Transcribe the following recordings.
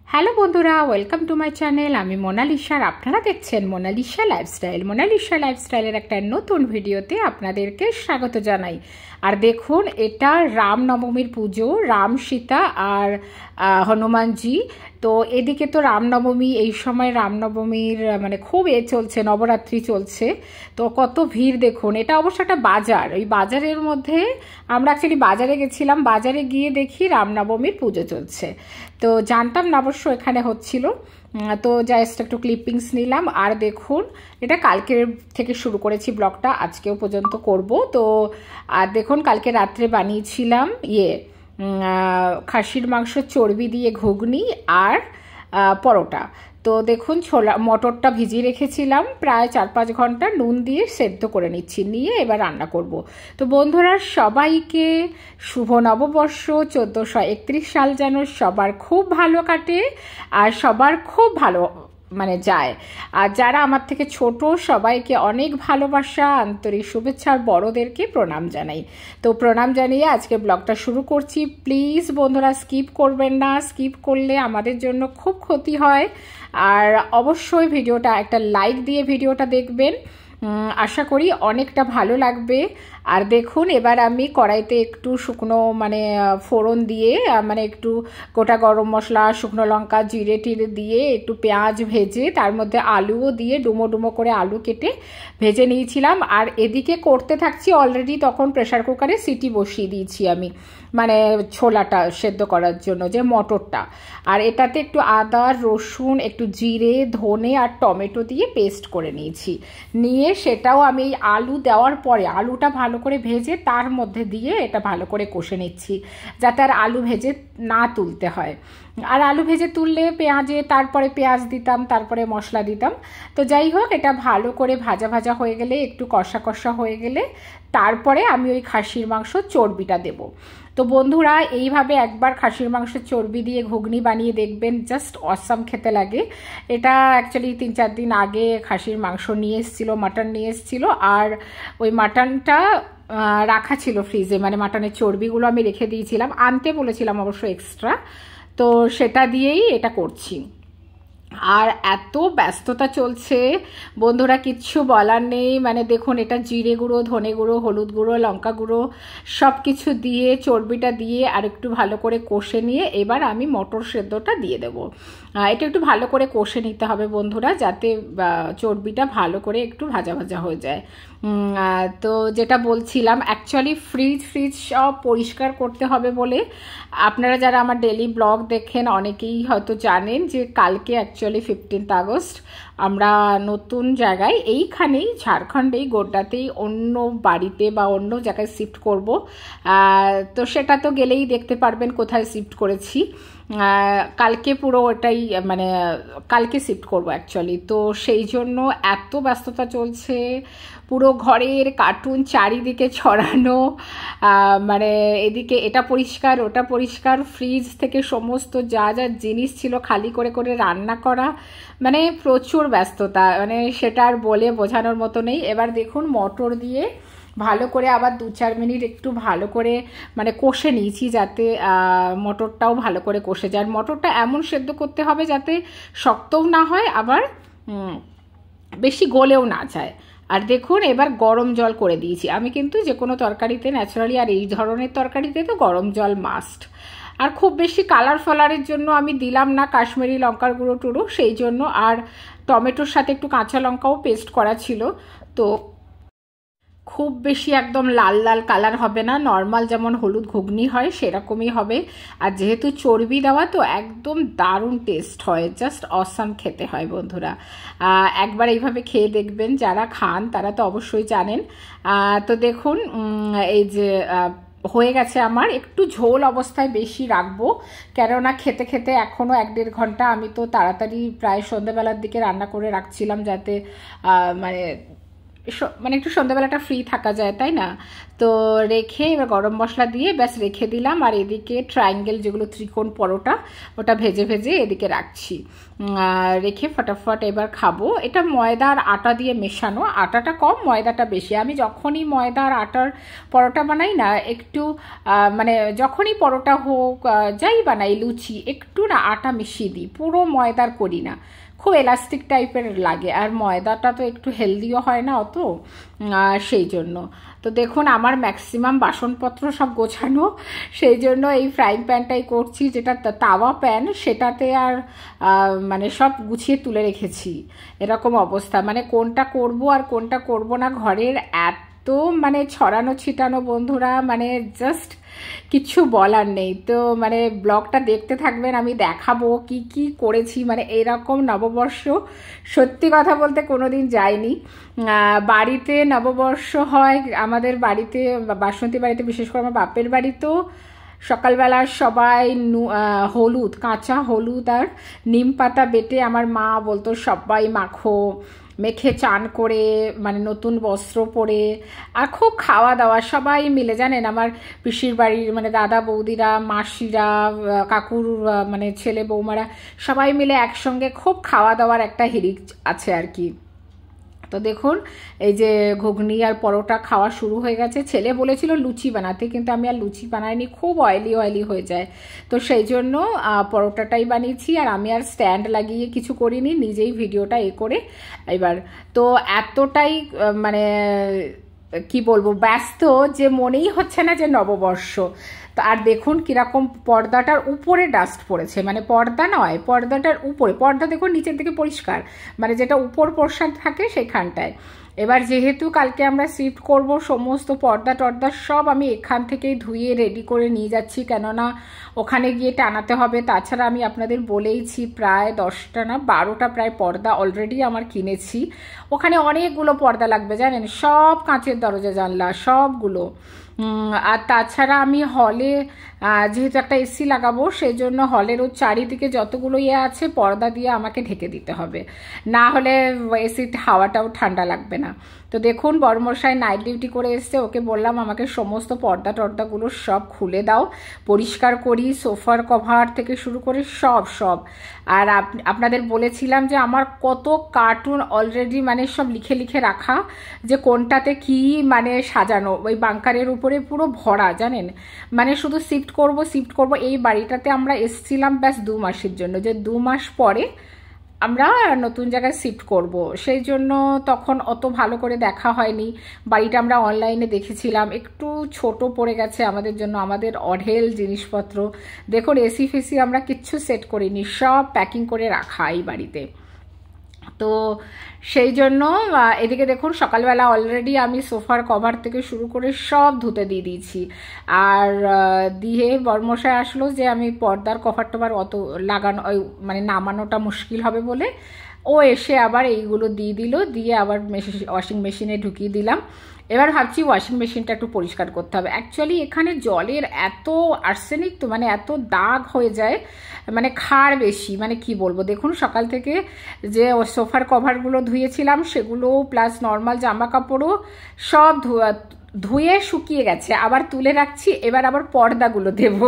Hello বন্ধুরা, welcome to my channel. আমি Mona Lisa আর আপনারা দেখছেন মোনালিসা লাইফস্টাইল। মোনালিসা লাইফস্টাইলের একটা নতুন ভিডিওতে আপনাদেরকে স্বাগত জানাই। আর দেখুন, এটা রামনবমীর পুজো, রাম সীতা আর হনুমানজি। তো এদিকে তো রামনবমী, এই সময় রামনবমীর মানে খুব চলছে, নবরাত্রি চলছে। তো কত ভিড় দেখুন। এটা অবশ্য একটা বাজার, ওই বাজারের মধ্যে আমরা অ্যাকচুয়ালি বাজারে গেছিলাম। বাজারে গিয়ে দেখি রামনবমীর পুজো চলছে, তো জানতাম না অবশ্য এখানে হচ্ছিল। তো জাস্ট একটু ক্লিপিংস নিলাম। আর দেখুন, এটা কালকের থেকে শুরু করেছি ব্লগটা, আজকেও পর্যন্ত করব। তো আর দেখুন, কালকে রাত্রে বানিয়েছিলাম খাসির মাংস চর্বি দিয়ে ঘুগনি আর পরোটা। তো দেখুন, ছোলা মটরটা ভিজিয়ে রেখেছিলাম প্রায় 4-5 ঘন্টা, নুন দিয়ে সেদ্ধ করে নিচ্ছি, নিয়ে এবার রান্না করব। তো বন্ধুরা, সবাইকে শুভ নববর্ষ। 1431 সাল যেন সবার খুব ভালো কাটে আর সবার খুব ভালো মানে যায়। আর যারা আমার থেকে ছোট, সবাইকে অনেক ভালোবাসা, আন্তরিক শুভেচ্ছা, আর বড়দেরকে প্রণাম জানাই। তো প্রণাম জানিয়ে আজকে ব্লগটা শুরু করছি। প্লিজ বন্ধুরা, স্কিপ করবেন না, স্কিপ করলে আমাদের জন্য খুব ক্ষতি হয়। আর অবশ্যই ভিডিওটা একটা লাইক দিয়ে ভিডিওটা দেখবেন, আশা করি অনেকটা ভালো লাগবে। আর দেখুন, এবার আমি কড়াইতে একটু শুকনো মানে ফোড়ন দিয়ে, মানে একটু গোটা গরম মশলা, শুকনো লঙ্কা, জিরে টিরে দিয়ে একটু পেঁয়াজ ভেজে তার মধ্যে আলুও দিয়ে ডুমো ডুমো করে আলু কেটে ভেজে নিয়েছিলাম। আর এদিকে করতে থাকছি, অলরেডি তখন প্রেশার কুকারে সিটি বসিয়ে দিয়েছি আমি, মানে ছোলাটা সেদ্ধ করার জন্য, যে মটরটা। আর এটাতে একটু আদা, রসুন, একটু জিরে, ধনে আর টমেটো দিয়ে পেস্ট করে নিয়েছি। নিয়ে সেটাও আমি আলু দেওয়ার পরে আলুটা ভালো করে ভেজে তার মধ্যে দিয়ে এটা ভালো করে কষে নিচ্ছি, যাতে আর আলু ভেজে না তুলতে হয়। আর আলু ভেজে তুললে পেঁয়াজে তারপরে পেঁয়াজ দিতাম, তারপরে মশলা দিতাম। তো যাই হোক, এটা ভালো করে ভাজা ভাজা হয়ে গেলে, একটু কষা কষা হয়ে গেলে তারপরে আমি ওই খাসির মাংস চর্বিটা দেব। তো বন্ধুরা, এইভাবে একবার খাসির মাংসের চর্বি দিয়ে ঘুগনি বানিয়ে দেখবেন, জাস্ট অসাম খেতে লাগে। এটা অ্যাকচুয়ালি 3-4 দিন আগে খাসির মাংস নিয়ে এসেছিলো, মাটন নিয়ে এসেছিলো। আর ওই মাটনটা রাখা ছিল ফ্রিজে, মানে মাটনের চর্বিগুলো আমি রেখে দিয়েছিলাম, আনতে বলেছিলাম অবশ্য এক্সট্রা। তো সেটা দিয়েই এটা করছি। আর এত ব্যস্ততা চলছে বন্ধুরা, কিচ্ছু বলার নেই। মানে দেখুন, এটা জিরে গুঁড়ো, ধনে গুঁড়ো, হলুদ গুঁড়ো, লঙ্কা গুঁড়ো সব কিছু দিয়ে চর্বিটা দিয়ে আর একটু ভালো করে কষে নিয়ে এবার আমি মটর সেদ্ধটা দিয়ে দেবো। এটা একটু ভালো করে কষে নিতে হবে বন্ধুরা, যাতে চর্বিটা ভালো করে একটু ভাজা ভাজা হয়ে যায়। তো যেটা বলছিলাম, অ্যাকচুয়ালি ফ্রিজ সব পরিষ্কার করতে হবে বলে, আপনারা যারা আমার ডেলি ব্লগ দেখেন অনেকেই হয়তো জানেন যে কালকে অ্যাকচুয়ালি 15 আগস্ট আমরা নতুন জায়গায়, এইখানেই ঝাড়খণ্ডেই গোড্ডাতেই অন্য বাড়িতে বা অন্য জায়গায় শিফট করব। তো সেটা তো গেলেই দেখতে পারবেন কোথায় শিফট করেছি। কালকে পুরো ওটাই, মানে কালকে শিফট করবো অ্যাকচুয়ালি। তো সেই জন্য এত ব্যস্ততা চলছে, পুরো ঘরের কার্টুন চারিদিকে ছড়ানো, মানে এদিকে এটা পরিষ্কার ওটা পরিষ্কার, ফ্রিজ থেকে সমস্ত যা যা জিনিস ছিল খালি করে করে রান্না করা, মানে প্রচুর ব্যস্ততা, মানে সেটা আর বলে বোঝানোর মতো নেই। এবার দেখুন, মটর দিয়ে ভালো করে আবার 2-4 মিনিট একটু ভালো করে মানে কষে নিয়েছি, যাতে মটরটাও ভালো করে কষে যায়। মটরটা এমন সেদ্ধ করতে হবে যাতে শক্তও না হয়, আবার বেশি গলেও না যায়। আর দেখুন, এবার গরম জল করে দিয়েছি আমি, কিন্তু যে কোনো তরকারিতে ন্যাচারালি, আর এই ধরনের তরকারিতে তো গরম জল মাস্ট। আর খুব বেশি কালার ফালারের জন্য আমি দিলাম না কাশ্মীরি লঙ্কার গুঁড়ো টুড়ো, সেই জন্য। আর টমেটোর সাথে একটু কাঁচা লঙ্কাও পেস্ট করা ছিল। তো খুব বেশি একদম লাল লাল কালার হবে না, নর্মাল যেমন হলুদ ঘুগনি হয় সেরকমই হবে। আর যেহেতু চর্বি দেওয়া, তো একদম দারুণ টেস্ট হয়, জাস্ট অসাম খেতে হয় বন্ধুরা। একবার এইভাবে খেয়ে দেখবেন, যারা খান তারা তো অবশ্যই জানেন। তো দেখুন, এই যে হয়ে গেছে আমার। একটু ঝোল অবস্থায় বেশি রাখবো, কেননা খেতে খেতে এখনও 1-1.5 ঘন্টা, আমি তো তাড়াতাড়ি প্রায় সন্ধ্যেবেলার দিকে রান্না করে রাখছিলাম, যাতে মানে মানে একটু সন্ধ্যাবেলাটা ফ্রি থাকা যায়, তাই না? তো রেখে এবার গরম মশলা দিয়ে ব্যাস রেখে দিলাম। আর এদিকে ট্রায়াঙ্গেল যেগুলো ত্রিকোণ পরোটা, ওটা ভেজে ভেজে এদিকে রাখছি, রেখে ফটাফট এবার খাবো। এটা ময়দা আর আটা দিয়ে মেশানো, আটাটা কম ময়দাটা বেশি। আমি যখনই ময়দা আর আটার পরোটা বানাই না, একটু মানে যখনই পরোটা হোক যাই বানাই, লুচি, একটু না আটা মিশিয়ে দিই, পুরো ময়দার করি না, খুব এলাস্টিক টাইপের লাগে। আর ময়দাটা তো একটু হেলদিও হয় না অত, সেই জন্য। তো দেখুন আমার ম্যাক্সিমাম বাসনপত্র সব গোছানো, সেই জন্য এই ফ্রাইং প্যানটাই করছি, যেটা তাওয়া প্যান, সেটাতে আর মানে সব গুছিয়ে তুলে রেখেছি। এরকম অবস্থা, মানে কোনটা করব আর কোনটা করব না, ঘরের এত মানে ছড়ানো ছিটানো বন্ধুরা, মানে জাস্ট কিছু বলার নেই। তো মানে ব্লগটা দেখতে থাকবেন, আমি দেখাবো কি কি করেছি। মানে এরকম নববর্ষ সত্যি কথা বলতে কোনোদিন যায়নি। বাড়িতে নববর্ষ হয় আমাদের বাড়িতে, বাসন্তী বাড়িতে, বিশেষ করে আমার বাপের বাড়িতেও সকালবেলা সবাই হলুদ, কাঁচা হলুদ আর নিম পাতা বেটে আমার মা বলতো সবাই মাখো, মেখে চান করে, মানে নতুন বস্ত্র পরে, আর খুব খাওয়া দাওয়া সবাই মিলে। জানেন আমার পিসির বাড়ির মানে দাদা বৌদিরা, মাসিরা, কাকুর মানে ছেলে বৌমারা সবাই মিলে একসঙ্গে খুব খাওয়া দাওয়ার একটা হিড়িক আছে আর কি। তো দেখুন এই যে ঘুগনি আর পরোটা খাওয়া শুরু হয়ে গেছে। ছেলে বলেছিল লুচি বানাতে, কিন্তু আমি আর লুচি বানাইনি, খুব অয়েলি অয়েলি হয়ে যায়। তো সেই জন্য পরোটাটাই বানিয়েছি। আর আমি আর স্ট্যান্ড লাগিয়ে কিছু করিনি, নিজেই ভিডিওটা করে এবার। তো এতটাই মানে কি বলবো ব্যস্ত যে মনেই হচ্ছে না যে নববর্ষ। তো আর দেখুন কিরকম পর্দাটার উপরে ডাস্ট পড়েছে, মানে পর্দা নয়, পর্দাটার উপরে। পর্দা দেখুন নিচের দিকে পরিষ্কার, মানে যেটা উপর পোর্শন থাকে সেখানটায়। এবার যেহেতু কালকে আমরা শিফট করব, সমস্ত পর্দা টর্দা সব আমি এখান থেকেই ধুয়ে রেডি করে নিয়ে যাচ্ছি, কেননা ওখানে গিয়ে টানাতে হবে। তাছাড়া আমি আপনাদের বলেইছি প্রায় 10টা না 12টা প্রায় পর্দা অলরেডি আমার কিনেছি। ওখানে অনেকগুলো পর্দা লাগবে জানেন, সব কাঁচের দরজা জানলা সবগুলো। আর তাছাড়া আমি হলে যেহেতু একটা এসি লাগাবো, সেই জন্য হলেরও চারিদিকে যতগুলো আছে পর্দা দিয়ে আমাকে ঢেকে দিতে হবে, না হলে এসির হাওয়াটাও ঠান্ডা লাগবে না। তো দেখুন বড়মশাই নাইট ডিউটি করে এসছে, ওকে বললাম আমাকে সমস্ত পর্দা টর্দাগুলো সব খুলে দাও, পরিষ্কার করি, সোফার কভার থেকে শুরু করে সব সব। আর আপনাদের বলেছিলাম যে আমার কত কার্টুন অলরেডি মানে সব লিখে লিখে রাখা, যে কোনটাতে কি মানে সাজানো, ওই বাংকারের উপরে পুরো ভরা জানেন। মানে শুধু শিফট করব। এই বাড়িটাতে আমরা এসছিলাম ব্যাস 2 মাসের জন্য, যে 2 মাস পরে আমরা নতুন জায়গায় শিফট করব, সেই জন্য তখন অত ভালো করে দেখা হয়নি। বাড়িটা আমরা অনলাইনে দেখেছিলাম, একটু ছোট পড়ে গেছে আমাদের জন্য, আমাদের অঢেল জিনিসপত্র। দেখুন এসি ফেসি আমরা কিচ্ছু সেট করিনি, সব প্যাকিং করে রাখা এই বাড়িতে। তো সেই জন্য এদিকে দেখুন সকালবেলা অলরেডি আমি সোফার কভার থেকে শুরু করে সব ধুতে দিয়ে দিয়েছি। আর দিয়ে বর্মশাই আসলো যে আমি পর্দার কভার টভার অত লাগানো মানে নামানোটা মুশকিল হবে বলে, ও এসে আবার এইগুলো দিয়ে দিল, দিয়ে আবার ওয়াশিং মেশিনে ঢুকিয়ে দিলাম। এবার ভাবছি ওয়াশিং মেশিনটা একটু পরিষ্কার করতে হবে। অ্যাকচুয়ালি এখানে জলের এত আর্সেনিক, তো মানে এত দাগ হয়ে যায়, মানে ক্ষার বেশি, মানে কি বলবো। দেখুন সকাল থেকে যে সোফার কভারগুলো ধুয়েছিলাম সেগুলো প্লাস নর্মাল জামা কাপড়ও সব ধুয়ে শুকিয়ে গেছে, আবার তুলে রাখছি। এবার আবার পর্দাগুলো দেব,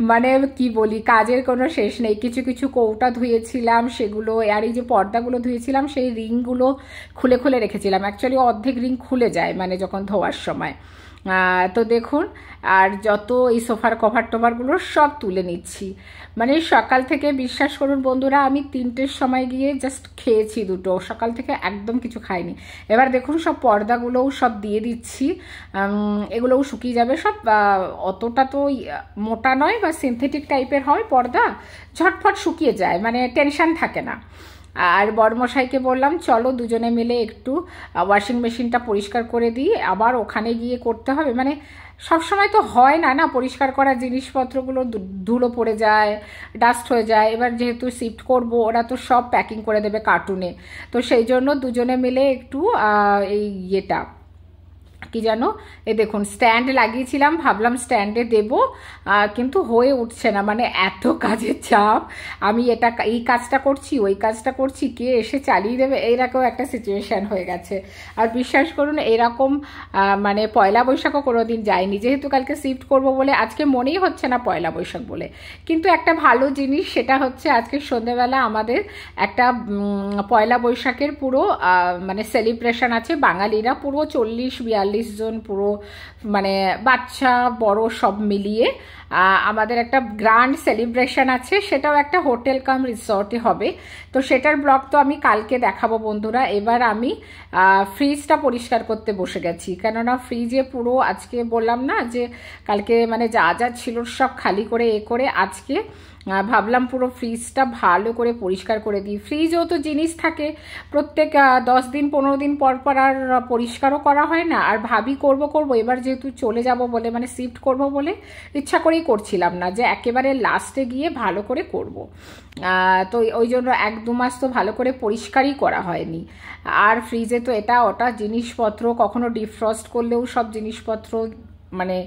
মানে কি বলি কাজের কোনো শেষ নেই। কিছু কিছু কৌটা ধুয়েছিলাম সেগুলো, আর এই যে পর্দাগুলো ধুয়েছিলাম সেই রিংগুলো খুলে খুলে রেখেছিলাম। অ্যাকচুয়ালি অর্ধেক রিং খুলে যায় মানে যখন ধোয়ার সময়। তো দেখুন আর যত এই সোফার কভার টভারগুলো সব তুলে নিচ্ছি। মানে সকাল থেকে বিশ্বাস করুন বন্ধুরা, আমি 3টের সময় গিয়ে জাস্ট খেয়েছি 2টো, সকাল থেকে একদম কিছু খাইনি। এবার দেখুন সব পর্দাগুলোও সব দিয়ে দিচ্ছি, এগুলোও শুকিয়ে যাবে সব। অতটা তো মোটা নয় বা সিনথেটিক টাইপের হয় পর্দা, ঝটফট শুকিয়ে যায়, মানে টেনশন থাকে না। আর বড়মশাইকে বললাম চলো দুজনে মিলে একটু ওয়াশিং মেশিনটা পরিষ্কার করে দিই, আবার ওখানে গিয়ে করতে হবে। মানে সবসময় তো হয় না না পরিষ্কার করা, জিনিসপত্রগুলো ধুলো পড়ে যায়, ডাস্ট হয়ে যায়। এবার যেহেতু শিফট করব, ওরা তো সব প্যাকিং করে দেবে কার্টুনে, তো সেই জন্য দুজনে মিলে একটু এই কি জানো, এ দেখুন স্ট্যান্ড লাগিয়েছিলাম, ভাবলাম স্ট্যান্ডে দেব, কিন্তু হয়ে উঠছে না, মানে এত কাজের চাপ, আমি এই কাজটা করছি ওই কাজটা করছি, কে এসে চালিয়ে দেবে, এইরকম একটা সিচুয়েশান হয়ে গেছে। আর বিশ্বাস করুন এরকম মানে পয়লা বৈশাখও কোনোদিন যায়নি, যেহেতু কালকে শিফট করব বলে আজকে মনেই হচ্ছে না পয়লা বৈশাখ বলে। কিন্তু একটা ভালো জিনিস, সেটা হচ্ছে আজকে সন্ধ্যেবেলা আমাদের একটা পয়লা বৈশাখের পুরো মানে সেলিব্রেশন আছে, বাঙালিরা পুরো 40-42 জন পুরো মানে বাচ্চা বড় সব মিলিয়ে আমাদের একটা গ্র্যান্ড সেলিব্রেশন আছে, সেটাও একটা হোটেল কাম রিসর্টে হবে। তো সেটার ব্লগ তো আমি কালকে দেখাবো বন্ধুরা। এবার আমি ফ্রিজটা পরিষ্কার করতে বসে গেছি, কেননা ফ্রিজে পুরো আজকে বললাম না যে কালকে মানে যা যা ছিল সব খালি করে করে আজকে ভাবলাম পুরো ফ্রিজটা ভালো করে পরিষ্কার করে দিই। ফ্রিজও তো জিনিস থাকে, প্রত্যেক 10 দিন 15 দিন পর পর আর পরিষ্কারও করা হয় না। আর ভাবি করব এবার যেহেতু চলে যাব বলে, মানে শিফট করব বলে ইচ্ছা করেই করছিলাম না যে একেবারে লাস্টে গিয়ে ভালো করে করব। তো ওই জন্য 1-2 মাস তো ভালো করে পরিষ্কারই করা হয়নি। আর ফ্রিজে তো এটা ওটা জিনিসপত্র, কখনো ডিফ্রস্ট করলেও সব জিনিসপত্র মানে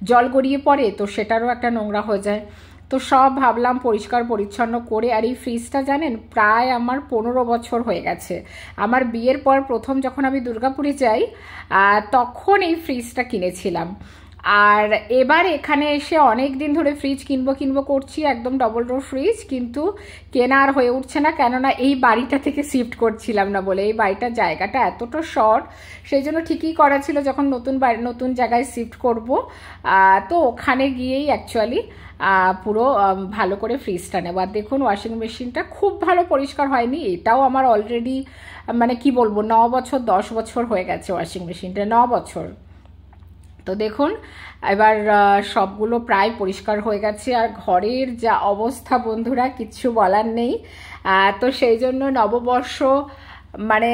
জল গড়িয়ে পড়ে, তো সেটারও একটা নোংরা হয়ে যায়। তো সব ভাবলাম পরিষ্কার পরিচ্ছন্ন করে। আর এই ফ্রিজটা জানেন প্রায় আমার 15 বছর হয়ে গেছে। আমার বিয়ের পর প্রথম যখন আমি দুর্গাপুরে যাই তখন এই ফ্রিজটা কিনেছিলাম। আর এবার এখানে এসে অনেক দিন ধরে ফ্রিজ কিনবো করছি, একদম ডবল ডোর ফ্রিজ, কিন্তু কেনা আর হয়ে উঠছে না, কেননা এই বাড়িটা থেকে শিফট করছিলাম না বলে। এই বাড়িটার জায়গাটা এতটা শর্ট, সেই জন্য ঠিকই করা ছিল যখন নতুন জায়গায় শিফট করব, তো ওখানে গিয়েই অ্যাকচুয়ালি পুরো ভালো করে ফ্রিজটা নেব। আর দেখুন ওয়াশিং মেশিনটা খুব ভালো পরিষ্কার হয়নি, এটাও আমার অলরেডি মানে কি বলবো 9 বছর 10 বছর হয়ে গেছে ওয়াশিং মেশিনটা, 9 বছর। তো দেখুন এবার সবগুলো প্রায় পরিষ্কার হয়ে গেছে। আর ঘরের যা অবস্থা বন্ধুরা কিচ্ছু বলার নেই। তো সেই জন্য নববর্ষ মানে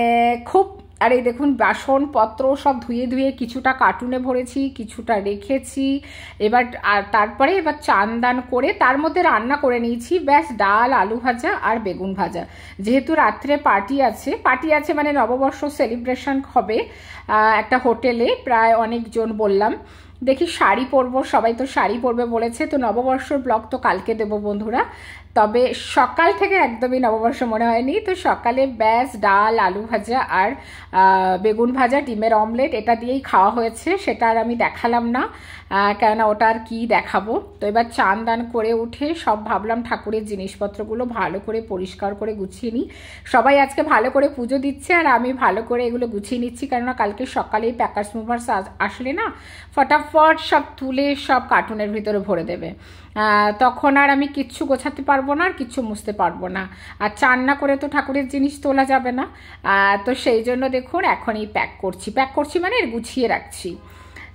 খুব, আর এই দেখুন বাসনপত্র সব ধুয়ে কিছুটা কার্টুনে ভরেছি, কিছুটা রেখেছি। এবার তারপরে এবার চান দান করে তার মধ্যে রান্না করে নিয়েছি, ব্যাস ডাল আলু ভাজা আর বেগুন ভাজা। যেহেতু রাত্রে পার্টি আছে মানে নববর্ষ সেলিব্রেশন হবে একটা হোটেলে, প্রায় অনেকজন বললাম। দেখি শাড়ি পরবো, সবাই তো শাড়ি পরবে বলেছে। তো নববর্ষর ব্লগ তো কালকে দেবো বন্ধুরা, তবে সকাল থেকে একদমই নববর্ষ মনে হয়নি। তো সকালে ব্যাস ডাল আলু ভাজা আর বেগুন ভাজা ডিমের অমলেট এটা দিয়েই খাওয়া হয়েছে, সেটা আর আমি দেখালাম না, কেননা ওটা আর কি দেখাবো। তো এবার চান দান করে উঠে সব ভাবলাম ঠাকুরের জিনিসপত্রগুলো ভালো করে পরিষ্কার করে গুছিয়ে নিই। সবাই আজকে ভালো করে পুজো দিচ্ছে আর আমি ভালো করে এগুলো গুছিয়ে নিচ্ছি, কেননা কালকে সকালেই প্যাকার্স মুভার্স আসলে না ফটাফট সব তুলে সব কার্টুনের ভিতরে ভরে দেবে, তখন আর আমি কিচ্ছু গোছাতে পারবো না আর কিচ্ছু মুছতে পারবো না। আর চান না করে তো ঠাকুরের জিনিস তোলা যাবে না। তো সেই জন্য দেখুন এখনই প্যাক করছি মানে গুছিয়ে রাখছি।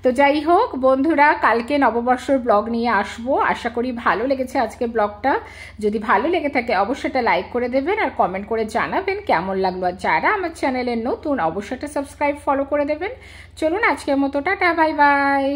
তো যাই হোক বন্ধুরা, কালকে নববর্ষের ব্লগ নিয়ে আসবো, আশা করি ভালো লেগেছে আজকে ব্লগটা। যদি ভালো লেগে থাকে অবশ্যই এটা লাইক করে দেবেন আর কমেন্ট করে জানাবেন কেমন লাগলো। আর যারা আমার চ্যানেলে নতুন অবশ্যই এটা সাবস্ক্রাইব ফলো করে দেবেন। চলুন আজকের মতো টাটা, বাই বাই।